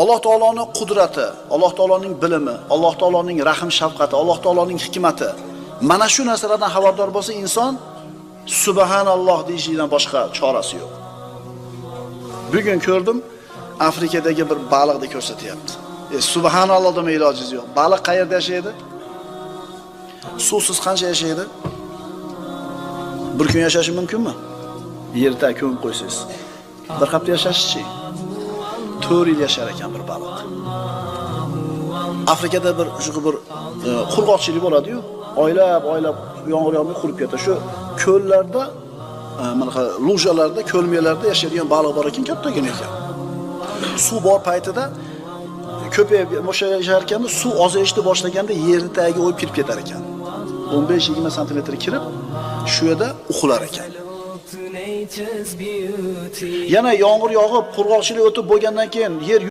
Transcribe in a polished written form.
Alloh taoloning qudrati, Alloh taoloning bilimi, Alloh taoloning rahim shafqati, Alloh taoloning hikmati. Mana shu narsalardan xabardor bo'lsa inson subhanalloh deyishidan boshqa chorasi yo'q. Bugun ko'rdim, Afrikadagi bir baliqni ko'rsatyapti. Subhanalloh demay iloji yo'q. Baliq qayerda yashaydi? Suvsiz qancha yashaydi? Bir kun yashashi mumkinmi? Yerda ko'mib qo'ysangiz. Bir hafta yashashi-chi? 4 yil yashar ekan bir baliq. Afrikada bir qurg'oqchilik bo'ladi-yu, oylab yomg'ir yog'may qurib ketadi. Shu ko'llarda, mana lujalarda, ko'lmelarda yashaydigan baliq bor ekan, kattagina ekan. Suv bor paytida ko'payib bo'shashar ekan, suv ozayishni boshlaganda yerning tagiga o'yib kirib ketar ekan. 15-20 sm kirib, shu yerda uxlar ekan. Yana yomg'ir yog'ib, qurg'oqchilik o'tib bo'lgandan keyin yer